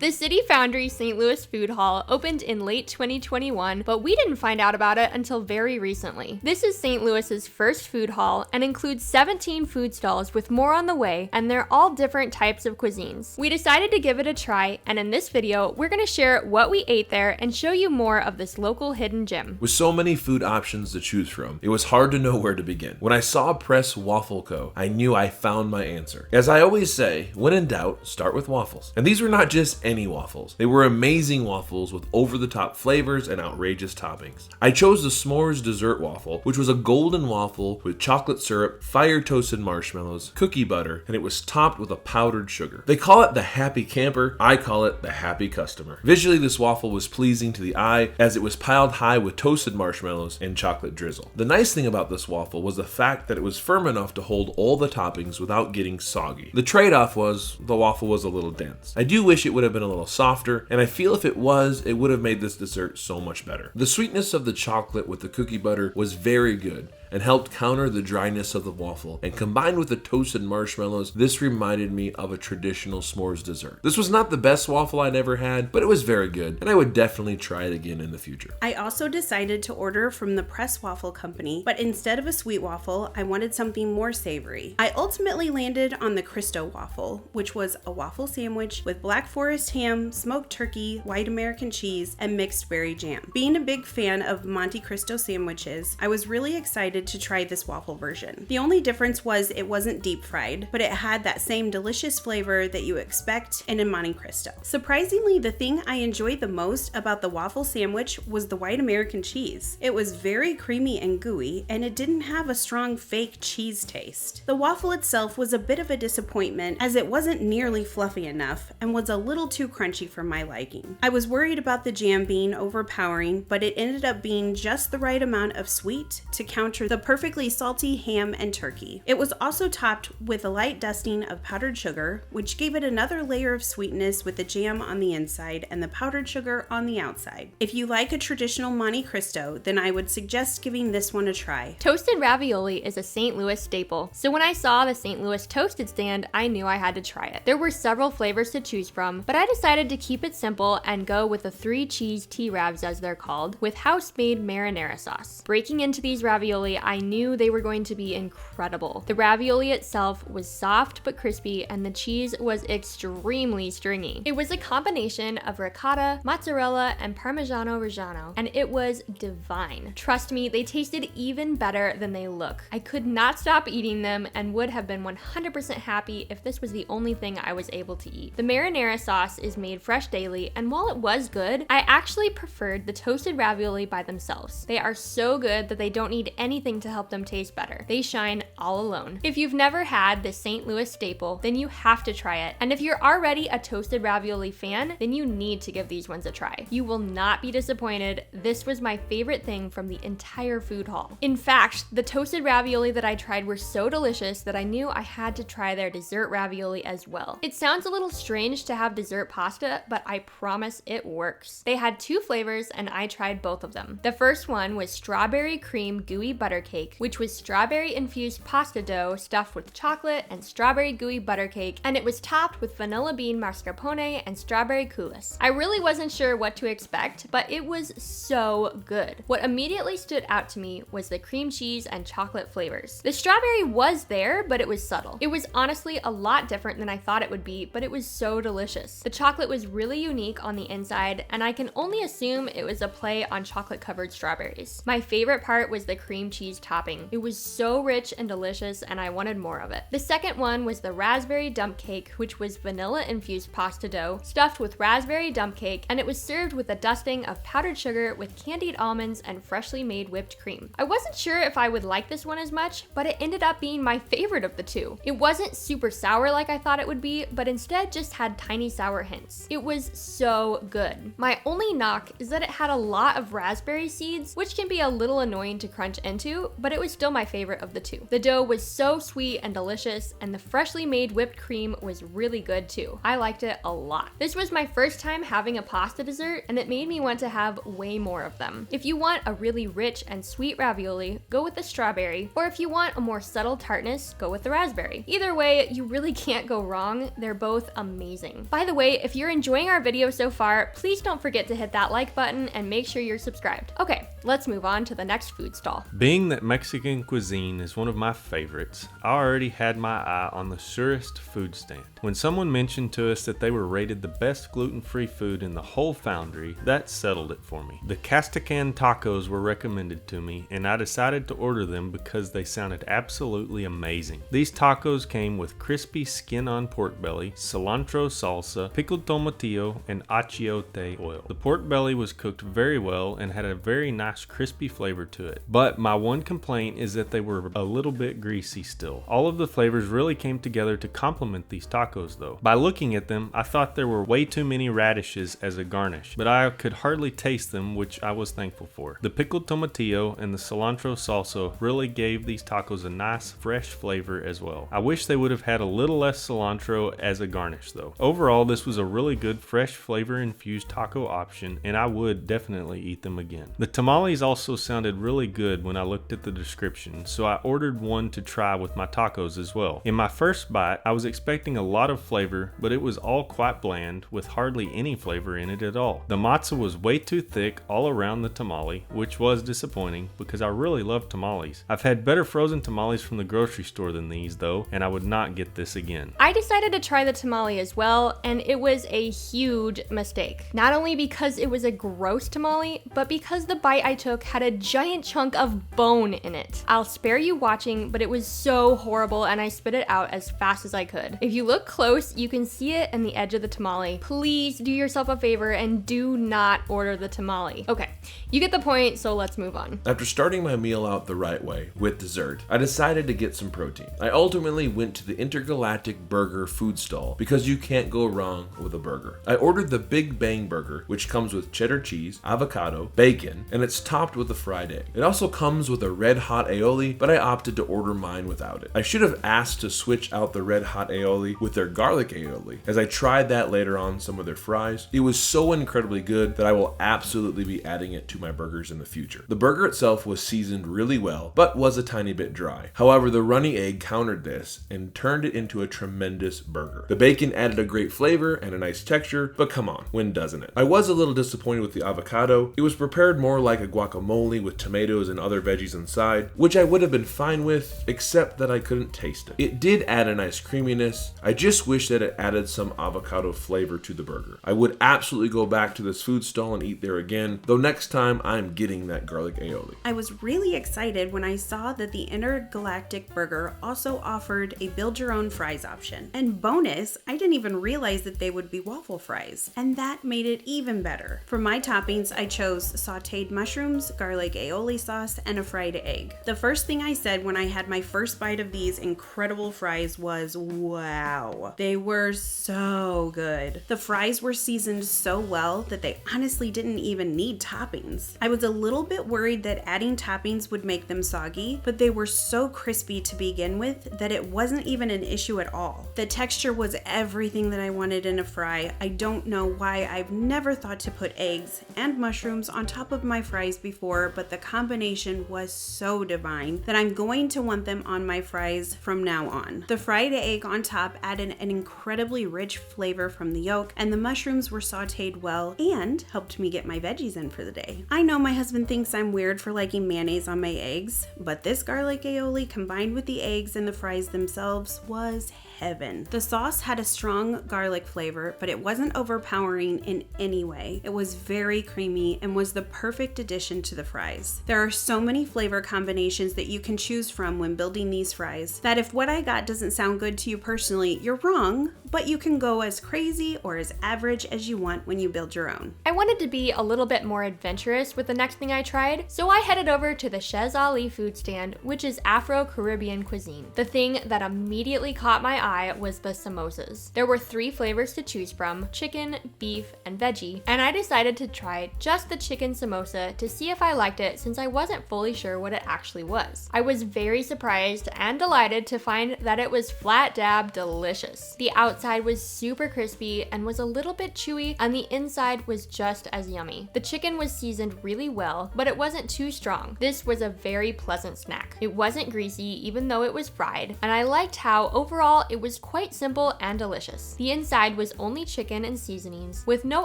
The City Foundry St. Louis Food Hall opened in late 2021, but we didn't find out about it until very recently. This is St. Louis's first food hall and includes 17 food stalls with more on the way, and they're all different types of cuisines. We decided to give it a try, and in this video, we're gonna share what we ate there and show you more of this local hidden gem. With so many food options to choose from, it was hard to know where to begin. When I saw Press Waffle Co., I knew I found my answer. As I always say, when in doubt, start with waffles. And these were not just any waffles. They were amazing waffles with over-the-top flavors and outrageous toppings. I chose the s'mores dessert waffle, which was a golden waffle with chocolate syrup, fire-toasted marshmallows, cookie butter, and it was topped with a powdered sugar. They call it the happy camper. I call it the happy customer. Visually, this waffle was pleasing to the eye as it was piled high with toasted marshmallows and chocolate drizzle. The nice thing about this waffle was the fact that it was firm enough to hold all the toppings without getting soggy. The trade-off was the waffle was a little dense. I do wish it would have been a little softer, and I feel if it was, it would have made this dessert so much better. The sweetness of the chocolate with the cookie butter was very good and helped counter the dryness of the waffle, and combined with the toasted marshmallows, this reminded me of a traditional s'mores dessert. This was not the best waffle I'd ever had, but it was very good, and I would definitely try it again in the future. I also decided to order from the Press Waffle Company, but instead of a sweet waffle, I wanted something more savory. I ultimately landed on the CRISTO waffle, which was a waffle sandwich with Black Forest ham, smoked turkey, white American cheese, and mixed berry jam. Being a big fan of Monte Cristo sandwiches, I was really excited to try this waffle version. The only difference was it wasn't deep fried, but it had that same delicious flavor that you expect in a Monte Cristo. Surprisingly, the thing I enjoyed the most about the waffle sandwich was the white American cheese. It was very creamy and gooey, and it didn't have a strong fake cheese taste. The waffle itself was a bit of a disappointment as it wasn't nearly fluffy enough and was a little too crunchy for my liking. I was worried about the jam being overpowering, but it ended up being just the right amount of sweet to counter the perfectly salty ham and turkey. It was also topped with a light dusting of powdered sugar, which gave it another layer of sweetness with the jam on the inside and the powdered sugar on the outside. If you like a traditional Monte Cristo, then I would suggest giving this one a try. Toasted ravioli is a St. Louis staple, so when I saw the St. Louis toasted stand, I knew I had to try it. There were several flavors to choose from, but I decided to keep it simple and go with the 3 cheese T-Ravs as they're called, with house-made marinara sauce. Breaking into these ravioli, I knew they were going to be incredible. The ravioli itself was soft but crispy, and the cheese was extremely stringy. It was a combination of ricotta, mozzarella, and Parmigiano Reggiano, and it was divine. Trust me, they tasted even better than they look. I could not stop eating them and would have been 100% happy if this was the only thing I was able to eat. The marinara sauce is made fresh daily, and while it was good, I actually preferred the toasted ravioli by themselves. They are so good that they don't need anything to help them taste better. They shine all alone. If you've never had the St. Louis staple, then you have to try it. And if you're already a toasted ravioli fan, then you need to give these ones a try. You will not be disappointed. This was my favorite thing from the entire food hall. In fact, the toasted ravioli that I tried were so delicious that I knew I had to try their dessert ravioli as well. It sounds a little strange to have dessert pasta, but I promise it works. They had 2 flavors and I tried both of them. The first one was strawberry cream gooey butter cake, which was strawberry infused pasta dough stuffed with chocolate and strawberry gooey butter cake, and it was topped with vanilla bean mascarpone and strawberry coulis. I really wasn't sure what to expect, but it was so good. What immediately stood out to me was the cream cheese and chocolate flavors. The strawberry was there, but it was subtle. It was honestly a lot different than I thought it would be, but it was so delicious. The chocolate was really unique on the inside, and I can only assume it was a play on chocolate covered strawberries. My favorite part was the cream cheese topping. It was so rich and delicious, and I wanted more of it. The second one was the raspberry dump cake, which was vanilla infused pasta dough stuffed with raspberry dump cake, and it was served with a dusting of powdered sugar with candied almonds and freshly made whipped cream. I wasn't sure if I would like this one as much, but it ended up being my favorite of the 2. It wasn't super sour like I thought it would be, but instead just had tiny sour hints. It was so good. My only knock is that it had a lot of raspberry seeds, which can be a little annoying to crunch into, to, but it was still my favorite of the two. The dough was so sweet and delicious, and the freshly made whipped cream was really good too. I liked it a lot. This was my first time having a pasta dessert, and it made me want to have way more of them. If you want a really rich and sweet ravioli, go with the strawberry, or if you want a more subtle tartness, go with the raspberry. Either way, you really can't go wrong. They're both amazing. By the way, if you're enjoying our video so far, please don't forget to hit that like button and make sure you're subscribed. Okay, let's move on to the next food stall. Being that Mexican cuisine is one of my favorites, I already had my eye on the surest food stand. When someone mentioned to us that they were rated the best gluten-free food in the whole Foundry, that settled it for me. The CASTACAN tacos were recommended to me, and I decided to order them because they sounded absolutely amazing. These tacos came with crispy skin-on pork belly, cilantro salsa, pickled tomatillo, and achiote oil. The pork belly was cooked very well and had a very nice crispy flavor to it. But my one complaint is that they were a little bit greasy still. All of the flavors really came together to complement these tacos though. By looking at them, I thought there were way too many radishes as a garnish, but I could hardly taste them, which I was thankful for. The pickled tomatillo and the cilantro salsa really gave these tacos a nice fresh flavor as well. I wish they would have had a little less cilantro as a garnish though. Overall, this was a really good fresh flavor infused taco option, and I would definitely eat them again. The tamales also sounded really good when I looked at the description, so I ordered one to try with my tacos as well. In my first bite, I was expecting a lot of flavor, but it was all quite bland with hardly any flavor in it at all. The matzah was way too thick all around the tamale, which was disappointing because I really love tamales. I've had better frozen tamales from the grocery store than these though, and I would not get this again. I decided to try the tamale as well, and it was a huge mistake. Not only because it was a gross tamale, but because the bite I took had a giant chunk of bone in it. I'll spare you watching, but it was so horrible and I spit it out as fast as I could. If you look close, you can see it in the edge of the tamale. Please do yourself a favor and do not order the tamale. Okay, you get the point, so let's move on. After starting my meal out the right way, with dessert, I decided to get some protein. I ultimately went to the Intergalactic Burger food stall because you can't go wrong with a burger. I ordered the Big Bang Burger, which comes with cheddar cheese, avocado, bacon, and it's topped with a fried egg. It also comes with a red hot aioli, but I opted to order mine without it. I should have asked to switch out the red hot aioli with their garlic aioli, as I tried that later on some of their fries. It was so incredibly good that I will absolutely be adding it to my burgers in the future. The burger itself was seasoned really well, but was a tiny bit dry. However, the runny egg countered this and turned it into a tremendous burger. The bacon added a great flavor and a nice texture, but come on, when doesn't it? I was a little disappointed with the avocado. It was prepared more like a guacamole with tomatoes and other veggies inside, which I would have been fine with, except that I couldn't taste it. It did add a nice creaminess. I just wish that it added some avocado flavor to the burger. I would absolutely go back to this food stall and eat there again, though next time I'm getting that garlic aioli. I was really excited when I saw that the Intergalactic Burger also offered a build your own fries option. And bonus, I didn't even realize that they would be waffle fries, and that made it even better. For my toppings, I chose sauteed mushrooms, garlic aioli sauce, and a fried egg. The first thing I said when I had my first bite of these incredible fries was, wow, they were so good. The fries were seasoned so well that they honestly didn't even need toppings. I was a little bit worried that adding toppings would make them soggy, but they were so crispy to begin with that it wasn't even an issue at all. The texture was everything that I wanted in a fry. I don't know why I've never thought to put eggs and mushrooms on top of my fries before, but the combination was so divine that I'm going to want them on my fries from now on. The fried egg on top added an incredibly rich flavor from the yolk, and the mushrooms were sauteed well and helped me get my veggies in for the day. I know my husband thinks I'm weird for liking mayonnaise on my eggs, but this garlic aioli combined with the eggs and the fries themselves was heaven. The sauce had a strong garlic flavor, but it wasn't overpowering in any way. It was very creamy and was the perfect addition to the fries. There are so many flavor combinations that you can choose from when building these fries that if what I got doesn't sound good to you personally, you're wrong, but you can go as crazy or as average as you want when you build your own. I wanted to be a little bit more adventurous with the next thing I tried, so I headed over to the Chez Ali food stand, which is Afro-Caribbean cuisine. The thing that immediately caught my eye was the samosas. There were 3 flavors to choose from: chicken, beef, and veggie, and I decided to try just the chicken samosa to see if I liked it, since I wasn't fully sure what it actually was. I was very surprised and delighted to find that it was flat dab delicious. The outside was super crispy and was a little bit chewy, and the inside was just as yummy. The chicken was seasoned really well, but it wasn't too strong. This was a very pleasant snack. It wasn't greasy even though it was fried, and I liked how overall it was quite simple and delicious. The inside was only chicken and seasonings with no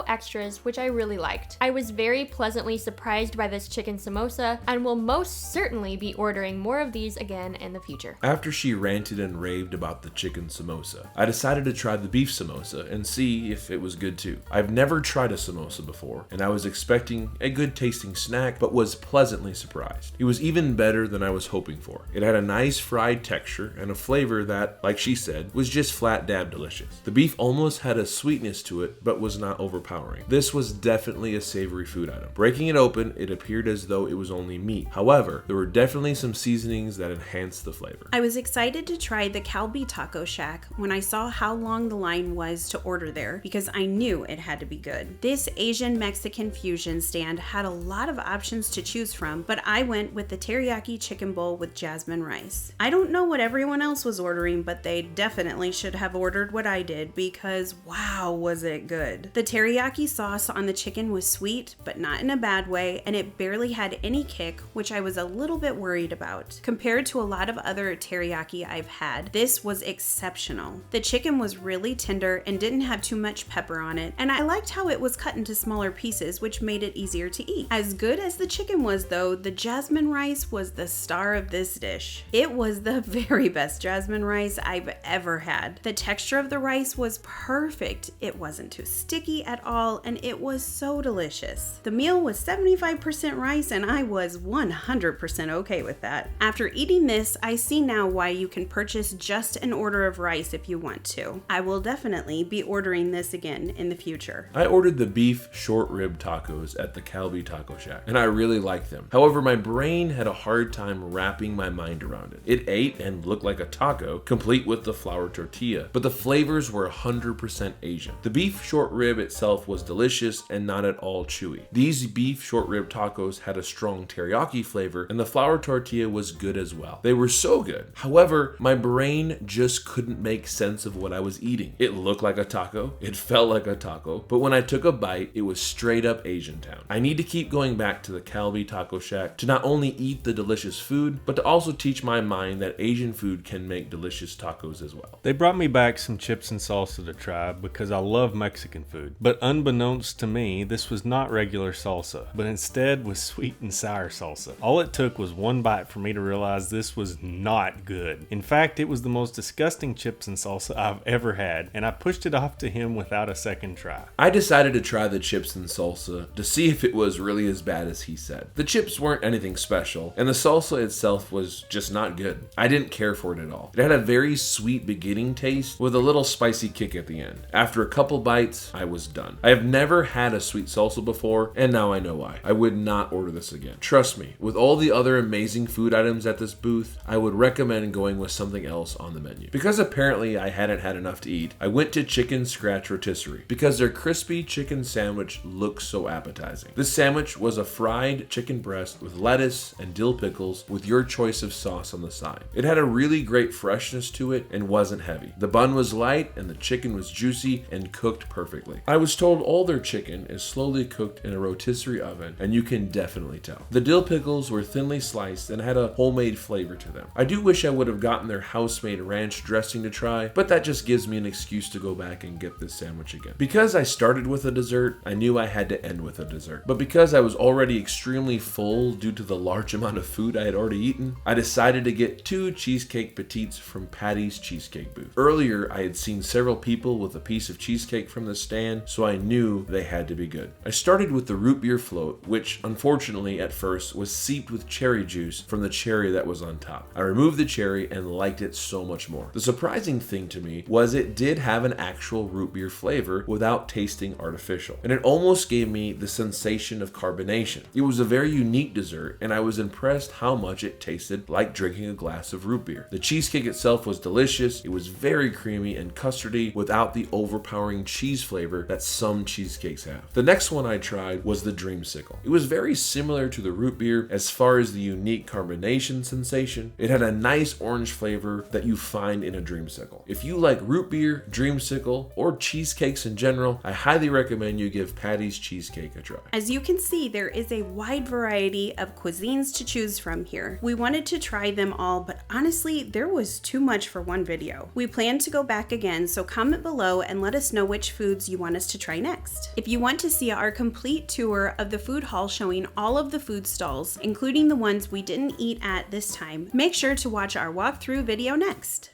extras, which I really liked. I was very pleasantly surprised by this chicken samosa and will most certainly be ordering more of these again in the future. After she ranted and raved about the chicken samosa, I decided to try the beef samosa and see if it was good too. I've never tried a samosa before, and I was expecting a good tasting snack, but was pleasantly surprised. It was even better than I was hoping for. It had a nice fried texture and a flavor that, like she said, was just flat dab delicious. The beef almost had a sweetness to it, but was not overpowering. This was definitely a savory food item. Breaking it open, it appeared as though it was only meat. However, there were definitely some seasonings that enhanced the flavor. I was excited to try the Kalbi Taco Shack when I saw how long the line was to order there, because I knew it had to be good. This Asian Mexican fusion stand had a lot of options to choose from, but I went with the teriyaki chicken bowl with jasmine rice. I don't know what everyone else was ordering, but they definitely should have ordered what I did, because wow, was it good. The teriyaki sauce on the chicken was sweet, but not in a bad way, and it barely had any kick, which I was a little bit worried about. Compared to a lot of other teriyaki I've had, this was exceptional. The chicken was really tender and didn't have too much pepper on it, and I liked how it was cut into smaller pieces, which made it easier to eat. As good as the chicken was though, the jasmine rice was the star of this dish. It was the very best jasmine rice I've ever had. The texture of the rice was perfect. It wasn't too sticky at all, and it was so delicious. The meal was 75% rice, and I was 100% okay with that. After eating this, I see now why you can purchase just an order of rice if you want to. I will definitely be ordering this again in the future. I ordered the beef short rib tacos at the Kalbi Taco Shack, and I really liked them. However, my brain had a hard time wrapping my mind around it. It ate and looked like a taco, complete with the flour tortilla, but the flavors were 100% Asian. The beef short rib itself was delicious and not at all chewy. These beef short rib tacos had a strong teriyaki flavor, and the flour tortilla was good as well. They were so good. However, my brain just couldn't make sense of what I was eating. It looked like a taco, it felt like a taco, but when I took a bite, it was straight up Asian town. I need to keep going back to the Kalbi Taco Shack to not only eat the delicious food, but to also teach my mind that Asian food can make delicious tacos as well. They brought me back some chips and salsa to try because I love Mexican food. But unbeknownst to me, this was not regular salsa, but instead was sweet and sour salsa. All it took was one bite for me to realize this was not good. In fact, it was the most disgusting chips and salsa I've ever had, and I pushed it off to him without a second try. I decided to try the chips and salsa to see if it was really as bad as he said. The chips weren't anything special, and the salsa itself was just not good. I didn't care for it at all. It had a very sweet beginning taste with a little spicy kick at the end. After a couple bites, I was done. I have never had a sweet salsa before, and now I know why. I would not order this again. Trust me, with all the other amazing food items at this booth, I would recommend going with something else on the menu. Because apparently I hadn't had enough to eat, I went to Chicken Scratch Rotisserie because their crispy chicken sandwich looked so appetizing. This sandwich was a fried chicken breast with lettuce and dill pickles with your choice of sauce on the side. It had a really great freshness to it and wasn't heavy. The bun was light and the chicken was juicy and cooked perfectly. I was told all their chicken is slowly cooked in a rotisserie oven, and you can definitely tell. The dill pickles were thinly sliced and had a homemade flavor to them. I do wish I would have gotten their house-made ranch dressing to try, but that just gives me an excuse to go back and get this sandwich again. Because I started with a dessert, I knew I had to end with a dessert. But because I was already extremely full due to the large amount of food I had already eaten, I decided to get 2 cheesecake petites from Patty's Cheesecake booth. Earlier, I had seen several people with a piece of cheesecake from the stand, so I knew they had to be good. I started with the root beer float, which unfortunately at first was seeped with cherry juice from the cherry that was on top. I removed the cherry and liked it so much more. The surprising thing to me was it did have an actual root beer flavor without tasting artificial. And it almost gave me the sensation of carbonation. It was a very unique dessert, and I was impressed how much it tasted like drinking a glass of root beer. The cheesecake itself was delicious. It was very creamy and custardy without the overpowering cheese flavor that some cheesecakes have. The next one I tried was the Dreamsicle. It was very similar to the root beer as far as the unique carbonation sensation. It had a nice orange flavor that you find in a Dreamsicle. If you like root beer, Dreamsicle, or cheesecakes in general, I highly recommend you give Patty's Cheesecake a try. As you can see, there is a wide variety of cuisines to choose from here. We wanted to try them all, but honestly, there was too much for one video. We plan to go back again, so comment below and let us know which foods you want us to try next. If you want to see our complete tour of the food hall showing all of the food stalls, including the ones we didn't eat at this time, make sure to watch our walkthrough video next.